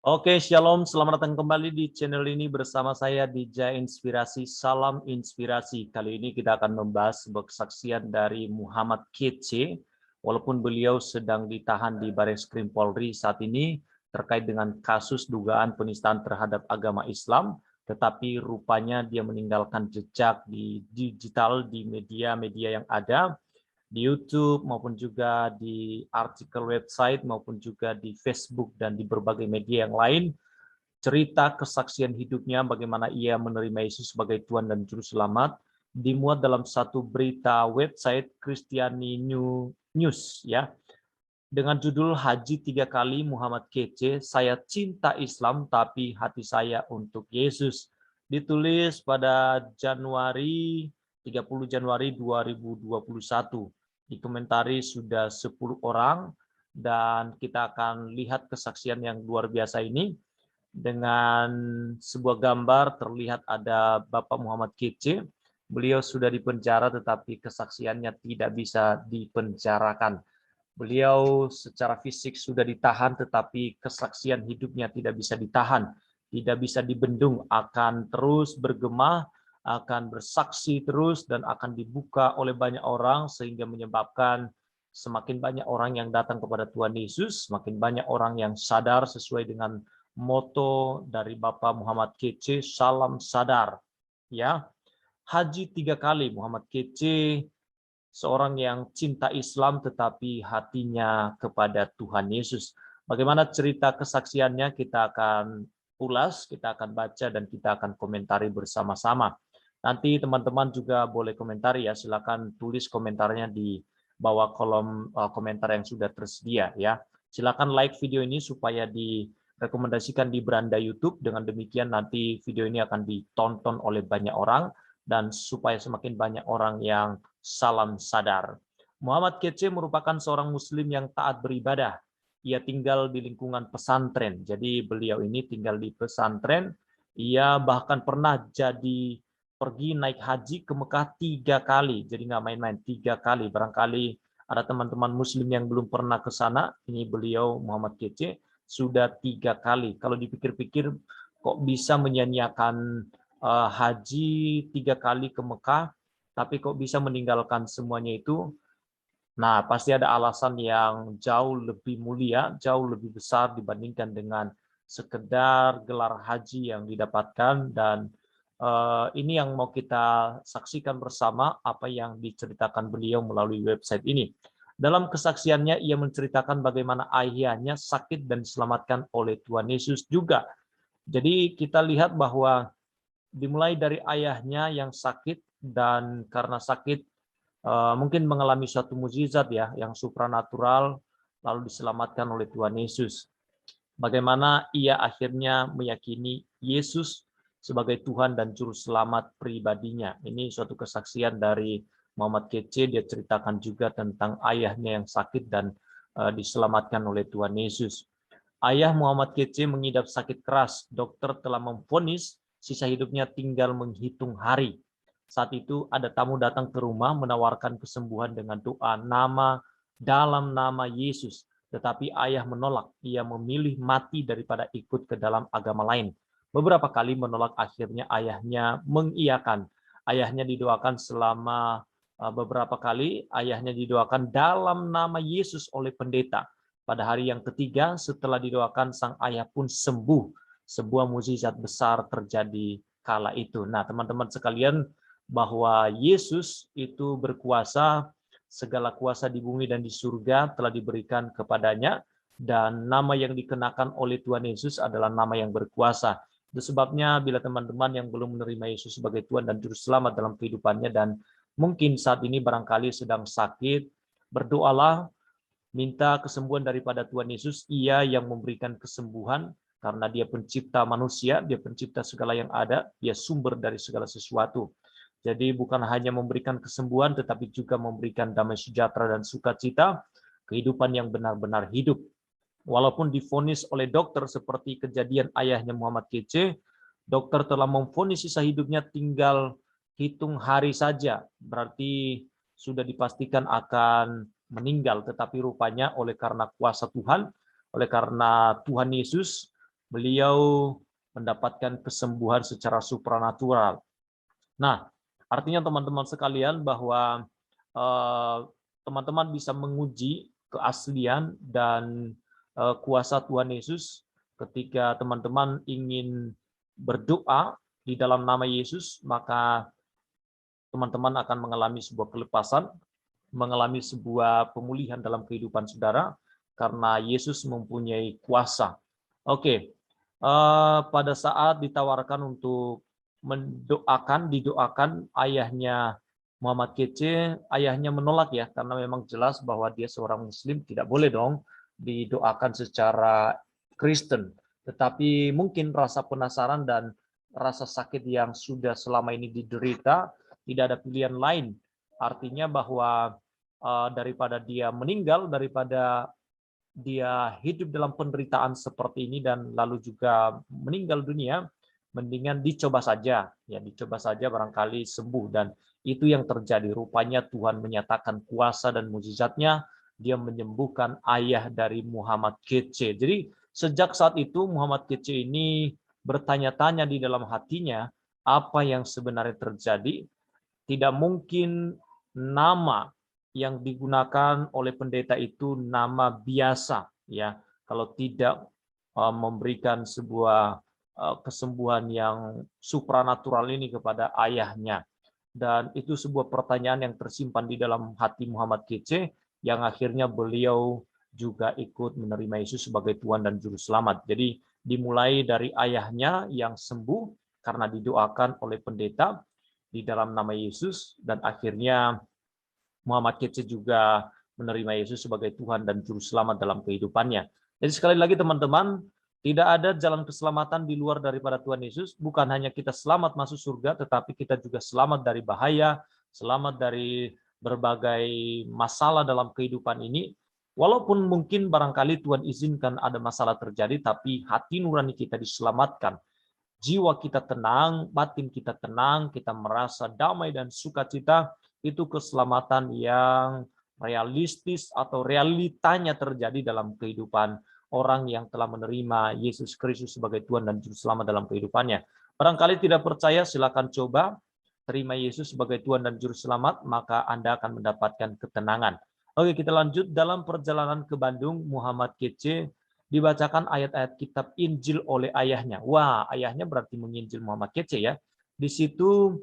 Oke, Shalom. Selamat datang kembali di channel ini bersama saya DJ Inspirasi. Salam Inspirasi. Kali ini kita akan membahas sebuah kesaksian dari Muhammad Kece. Walaupun beliau sedang ditahan di Bareskrim Polri saat ini terkait dengan kasus dugaan penistaan terhadap agama Islam, tetapi rupanya dia meninggalkan jejak di digital, di media-media yang ada, di YouTube maupun juga di artikel website maupun juga di Facebook dan di berbagai media yang lain, cerita kesaksian hidupnya bagaimana ia menerima Yesus sebagai Tuhan dan Juru Selamat dimuat dalam satu berita website Kristiani News ya, dengan judul Haji 3 kali Muhammad Kece, saya cinta Islam tapi hati saya untuk Yesus. Ditulis pada 30 Januari 2021. Dikomentari sudah 10 orang dan kita akan lihat kesaksian yang luar biasa ini. Dengan sebuah gambar terlihat ada Bapak Muhammad Kece. Beliau sudah dipenjara tetapi kesaksiannya tidak bisa dipenjarakan. Beliau secara fisik sudah ditahan, tetapi kesaksian hidupnya tidak bisa ditahan, tidak bisa dibendung, akan terus bergema, akan bersaksi terus, dan akan dibuka oleh banyak orang, sehingga menyebabkan semakin banyak orang yang datang kepada Tuhan Yesus, semakin banyak orang yang sadar sesuai dengan moto dari Bapak Muhammad Kece, salam sadar. Ya, Haji 3 kali Muhammad Kece, seorang yang cinta Islam tetapi hatinya kepada Tuhan Yesus. Bagaimana cerita kesaksiannya kita akan ulas, kita akan baca dan kita akan komentari bersama-sama. Nanti teman-teman juga boleh komentari ya, silakan tulis komentarnya di bawah kolom komentar yang sudah tersedia ya. Silakan like video ini supaya direkomendasikan di beranda YouTube, dengan demikian nanti video ini akan ditonton oleh banyak orang dan supaya semakin banyak orang yang salam sadar. Muhammad Kece merupakan seorang muslim yang taat beribadah. Ia tinggal di lingkungan pesantren. Jadi beliau ini tinggal di pesantren. Ia bahkan pernah pergi naik haji ke Mekah 3 kali. Jadi nggak main-main, 3 kali. Barangkali ada teman-teman muslim yang belum pernah ke sana. Ini beliau Muhammad Kece sudah 3 kali. Kalau dipikir-pikir kok bisa menyia-nyiakan haji 3 kali ke Mekah, tapi kok bisa meninggalkan semuanya itu? Nah, pasti ada alasan yang jauh lebih mulia, jauh lebih besar dibandingkan dengan sekedar gelar haji yang didapatkan. Dan ini yang mau kita saksikan bersama, apa yang diceritakan beliau melalui website ini. Dalam kesaksiannya, ia menceritakan bagaimana ayahnya sakit dan diselamatkan oleh Tuhan Yesus juga. Jadi kita lihat bahwa dimulai dari ayahnya yang sakit, dan karena sakit mungkin mengalami suatu mukjizat ya yang supranatural, lalu diselamatkan oleh Tuhan Yesus. Bagaimana ia akhirnya meyakini Yesus sebagai Tuhan dan Juru Selamat pribadinya. Ini suatu kesaksian dari Muhammad Kece. Dia ceritakan juga tentang ayahnya yang sakit dan diselamatkan oleh Tuhan Yesus. Ayah Muhammad Kece mengidap sakit keras. Dokter telah memvonis sisa hidupnya tinggal menghitung hari. Saat itu ada tamu datang ke rumah menawarkan kesembuhan dengan doa dalam nama Yesus. Tetapi ayah menolak. Ia memilih mati daripada ikut ke dalam agama lain. Beberapa kali menolak, akhirnya ayahnya mengiyakan. Ayahnya didoakan selama beberapa kali. Ayahnya didoakan dalam nama Yesus oleh pendeta. Pada hari yang ketiga setelah didoakan, sang ayah pun sembuh. Sebuah mukjizat besar terjadi kala itu. Nah, teman-teman sekalian, bahwa Yesus itu berkuasa, segala kuasa di bumi dan di surga telah diberikan kepadanya, dan nama yang dikenakan oleh Tuhan Yesus adalah nama yang berkuasa. Itu sebabnya bila teman-teman yang belum menerima Yesus sebagai Tuhan dan Juru Selamat dalam kehidupannya, dan mungkin saat ini barangkali sedang sakit, berdoalah, minta kesembuhan daripada Tuhan Yesus. Ia yang memberikan kesembuhan karena Dia pencipta manusia, Dia pencipta segala yang ada, Dia sumber dari segala sesuatu. Jadi bukan hanya memberikan kesembuhan, tetapi juga memberikan damai sejahtera dan sukacita, kehidupan yang benar-benar hidup. Walaupun divonis oleh dokter seperti kejadian ayahnya Muhammad Kece, dokter telah memvonis sisa hidupnya tinggal hitung hari saja, berarti sudah dipastikan akan meninggal. Tetapi rupanya oleh karena kuasa Tuhan, oleh karena Tuhan Yesus beliau mendapatkan kesembuhan secara supranatural. Nah, artinya teman-teman sekalian bahwa teman-teman bisa menguji keaslian dan kuasa Tuhan Yesus ketika teman-teman ingin berdoa di dalam nama Yesus, maka teman-teman akan mengalami sebuah kelepasan, mengalami sebuah pemulihan dalam kehidupan saudara, karena Yesus mempunyai kuasa. Oke, pada saat ditawarkan untuk didoakan ayahnya Muhammad Kece, ayahnya menolak ya, karena memang jelas bahwa dia seorang Muslim, tidak boleh dong didoakan secara Kristen. Tetapi mungkin rasa penasaran dan rasa sakit yang sudah selama ini diderita, tidak ada pilihan lain. Artinya bahwa daripada dia meninggal, daripada dia hidup dalam penderitaan seperti ini dan lalu juga meninggal dunia, mendingan dicoba saja, ya dicoba saja barangkali sembuh, dan itu yang terjadi. Rupanya Tuhan menyatakan kuasa dan mukjizatnya, dia menyembuhkan ayah dari Muhammad Kece. Jadi sejak saat itu Muhammad Kece ini bertanya-tanya di dalam hatinya apa yang sebenarnya terjadi. Tidak mungkin nama yang digunakan oleh pendeta itu nama biasa, ya, kalau tidak memberikan sebuah kesembuhan yang supranatural ini kepada ayahnya. Dan itu sebuah pertanyaan yang tersimpan di dalam hati Muhammad Kece, yang akhirnya beliau juga ikut menerima Yesus sebagai Tuhan dan Juru Selamat. Jadi dimulai dari ayahnya yang sembuh karena didoakan oleh pendeta di dalam nama Yesus, dan akhirnya Muhammad Kece juga menerima Yesus sebagai Tuhan dan Juru Selamat dalam kehidupannya. Jadi sekali lagi teman-teman, tidak ada jalan keselamatan di luar daripada Tuhan Yesus. Bukan hanya kita selamat masuk surga, tetapi kita juga selamat dari bahaya, selamat dari berbagai masalah dalam kehidupan ini. Walaupun mungkin barangkali Tuhan izinkan ada masalah terjadi, tapi hati nurani kita diselamatkan. Jiwa kita tenang, batin kita tenang, kita merasa damai dan sukacita, itu keselamatan yang realistis atau realitanya terjadi dalam kehidupan orang yang telah menerima Yesus Kristus sebagai Tuhan dan Juru Selamat dalam kehidupannya. Barangkali tidak percaya, silakan coba terima Yesus sebagai Tuhan dan Juru Selamat, maka Anda akan mendapatkan ketenangan. Oke, kita lanjut. Dalam perjalanan ke Bandung, Muhammad Kece dibacakan ayat-ayat kitab Injil oleh ayahnya. Wah, ayahnya berarti menginjil Muhammad Kece ya. Di situ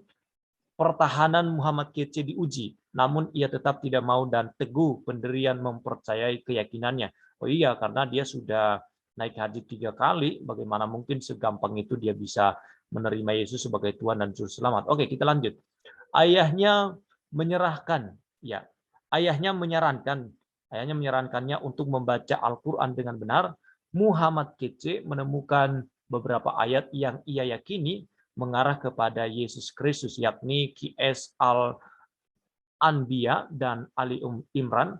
pertahanan Muhammad Kece diuji, namun ia tetap tidak mau dan teguh pendirian mempercayai keyakinannya. Oh iya, karena dia sudah naik haji 3 kali, bagaimana mungkin segampang itu dia bisa menerima Yesus sebagai Tuhan dan Juru Selamat. Oke, kita lanjut. Ayahnya menyerahkan, ya. Ayahnya menyarankannya untuk membaca Al-Quran dengan benar. Muhammad Kece menemukan beberapa ayat yang ia yakini mengarah kepada Yesus Kristus, yakni Qs Al-Anbiya dan Ali Imran,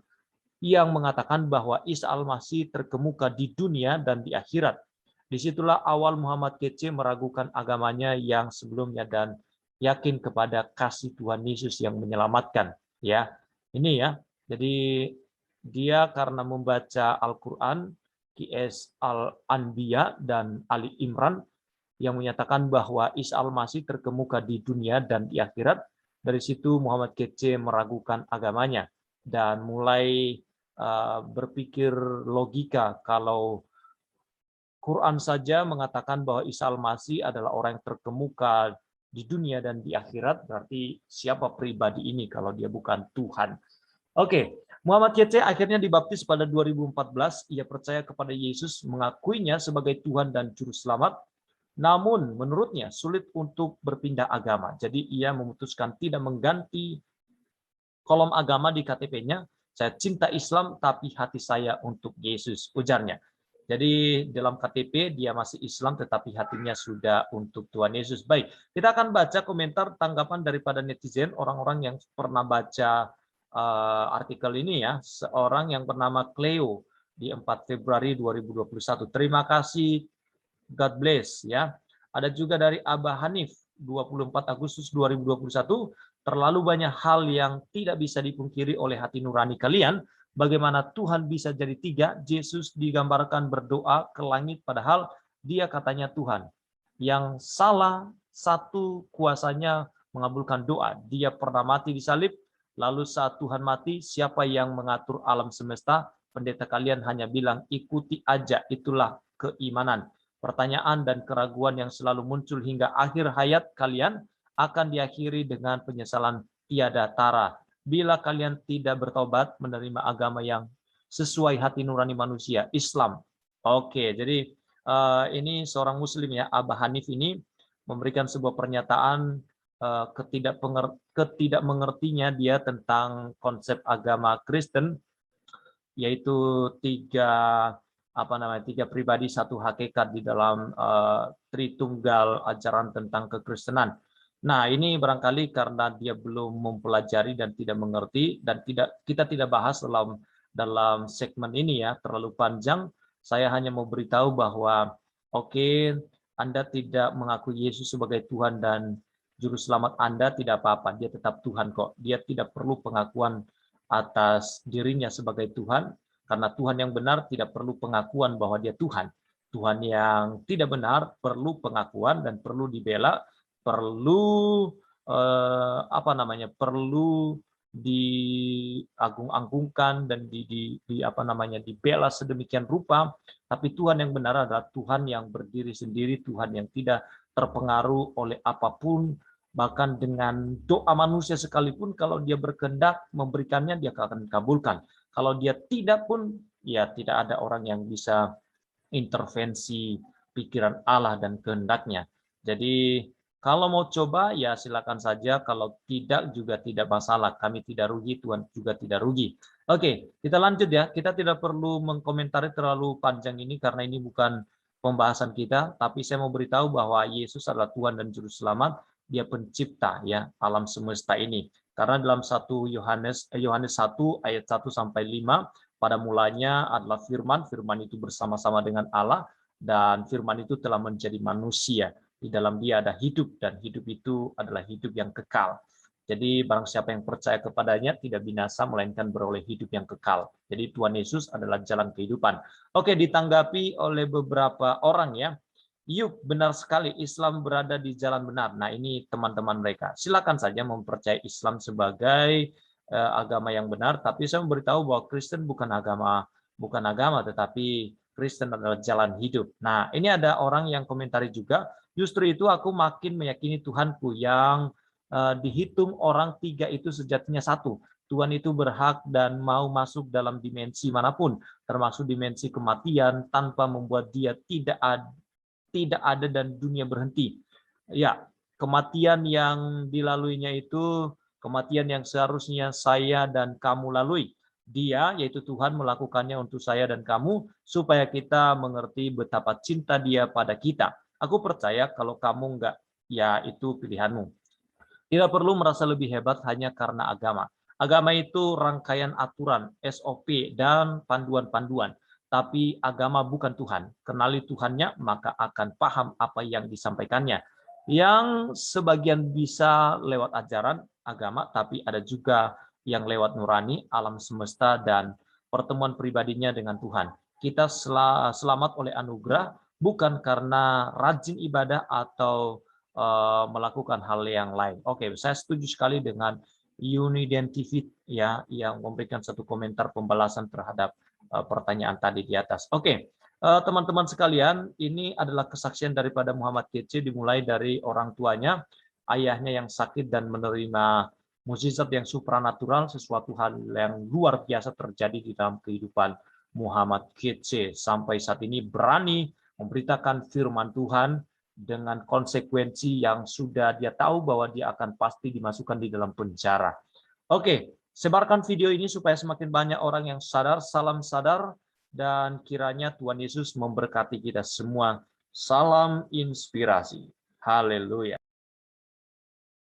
yang mengatakan bahwa Isa Al-Masih terkemuka di dunia dan di akhirat. Disitulah awal Muhammad Kece meragukan agamanya yang sebelumnya dan yakin kepada kasih Tuhan Yesus yang menyelamatkan. Ya, ini ya. Jadi dia karena membaca Al-Quran, Qs Al-Anbiya dan Ali Imran, yang menyatakan bahwa Isa Al-Masih terkemuka di dunia dan di akhirat. Dari situ Muhammad Kece meragukan agamanya dan mulai berpikir logika, kalau Quran saja mengatakan bahwa Isa Al-Masih adalah orang yang terkemuka di dunia dan di akhirat, berarti siapa pribadi ini kalau dia bukan Tuhan? Oke, Muhammad Kece akhirnya dibaptis pada 2014. Ia percaya kepada Yesus, mengakuinya sebagai Tuhan dan Juru Selamat. Namun menurutnya sulit untuk berpindah agama. Jadi ia memutuskan tidak mengganti kolom agama di KTP-nya. Saya cinta Islam tapi hati saya untuk Yesus, ujarnya. Jadi dalam KTP dia masih Islam tetapi hatinya sudah untuk Tuhan Yesus. Baik, kita akan baca komentar tanggapan daripada netizen, orang-orang yang pernah baca artikel ini ya. Seorang yang bernama Cleo di 4 Februari 2021. Terima kasih, God bless ya. Ada juga dari Abah Hanif 24 Agustus 2021. Terlalu banyak hal yang tidak bisa dipungkiri oleh hati nurani kalian. Bagaimana Tuhan bisa jadi 3? Yesus digambarkan berdoa ke langit, padahal dia katanya Tuhan. Yang salah satu kuasanya mengabulkan doa. Dia pernah mati di salib, lalu saat Tuhan mati, siapa yang mengatur alam semesta? Pendeta kalian hanya bilang, ikuti aja, itulah keimanan. Pertanyaan dan keraguan yang selalu muncul hingga akhir hayat kalian akan diakhiri dengan penyesalan tiada tara. Bila kalian tidak bertobat, menerima agama yang sesuai hati nurani manusia, Islam. Oke, jadi ini seorang Muslim ya, Abah Hanif ini memberikan sebuah pernyataan ketidakmengertinya dia tentang konsep agama Kristen, yaitu tiga pribadi satu hakikat di dalam Tritunggal ajaran tentang kekristenan. Nah, ini barangkali karena dia belum mempelajari dan tidak mengerti, dan kita tidak bahas dalam segmen ini ya, terlalu panjang. Saya hanya mau beritahu bahwa oke, Anda tidak mengakui Yesus sebagai Tuhan dan Juru Selamat Anda, tidak apa-apa, dia tetap Tuhan kok. Dia tidak perlu pengakuan atas dirinya sebagai Tuhan, karena Tuhan yang benar tidak perlu pengakuan bahwa dia Tuhan. Tuhan yang tidak benar perlu pengakuan dan perlu dibela, perlu perlu diagung-agungkan dan dibela sedemikian rupa. Tapi Tuhan yang benar adalah Tuhan yang berdiri sendiri, Tuhan yang tidak terpengaruh oleh apapun, bahkan dengan doa manusia sekalipun, kalau dia berkehendak memberikannya, dia akan kabulkan. Kalau dia tidak pun, ya tidak ada orang yang bisa intervensi pikiran Allah dan kehendaknya. Jadi kalau mau coba ya silakan saja, kalau tidak juga tidak masalah. Kami tidak rugi, Tuhan juga tidak rugi. Oke, kita lanjut ya. Kita tidak perlu mengkomentari terlalu panjang ini karena ini bukan pembahasan kita, tapi saya mau beritahu bahwa Yesus adalah Tuhan dan Juru Selamat. Dia pencipta ya alam semesta ini. Karena dalam 1 Yohanes 1 ayat 1 sampai 5, pada mulanya adalah firman, firman itu bersama-sama dengan Allah, dan firman itu telah menjadi manusia. Di dalam dia ada hidup, dan hidup itu adalah hidup yang kekal. Jadi barang siapa yang percaya kepadanya tidak binasa, melainkan beroleh hidup yang kekal. Jadi Tuhan Yesus adalah jalan kehidupan. Oke, ditanggapi oleh beberapa orang ya. Yuk, benar sekali, Islam berada di jalan benar. Nah, ini teman-teman mereka. Silakan saja mempercayai Islam sebagai agama yang benar, tapi saya memberitahu bahwa Kristen bukan agama, tetapi Kristen adalah jalan hidup. Nah, ini ada orang yang komentari juga, justru itu aku makin meyakini Tuhanku yang dihitung orang tiga itu sejatinya satu. Tuhan itu berhak dan mau masuk dalam dimensi manapun, termasuk dimensi kematian, tanpa membuat dia tidak ada dan dunia berhenti. Ya, kematian yang dilaluinya itu kematian yang seharusnya saya dan kamu lalui. Dia, yaitu Tuhan, melakukannya untuk saya dan kamu, supaya kita mengerti betapa cinta dia pada kita. Aku percaya kalau kamu enggak, ya itu pilihanmu. Tidak perlu merasa lebih hebat hanya karena agama. Agama itu rangkaian aturan, SOP, dan panduan-panduan. Tapi agama bukan Tuhan. Kenali Tuhannya, maka akan paham apa yang disampaikannya. Yang sebagian bisa lewat ajaran agama, tapi ada juga yang lewat nurani, alam semesta, dan pertemuan pribadinya dengan Tuhan. Kita selamat oleh anugerah, bukan karena rajin ibadah atau melakukan hal yang lain. Oke, saya setuju sekali dengan Unidentifit ya, yang memberikan satu komentar pembalasan terhadap pertanyaan tadi di atas. Oke, teman-teman sekalian, ini adalah kesaksian daripada Muhammad Kece, dimulai dari orang tuanya, ayahnya yang sakit dan menerima mukjizat yang supranatural, sesuatu hal yang luar biasa terjadi di dalam kehidupan Muhammad Kece. Sampai saat ini berani memberitakan firman Tuhan dengan konsekuensi yang sudah dia tahu bahwa dia akan pasti dimasukkan di dalam penjara. Oke, sebarkan video ini supaya semakin banyak orang yang sadar. Salam sadar, dan kiranya Tuhan Yesus memberkati kita semua. Salam inspirasi. Haleluya.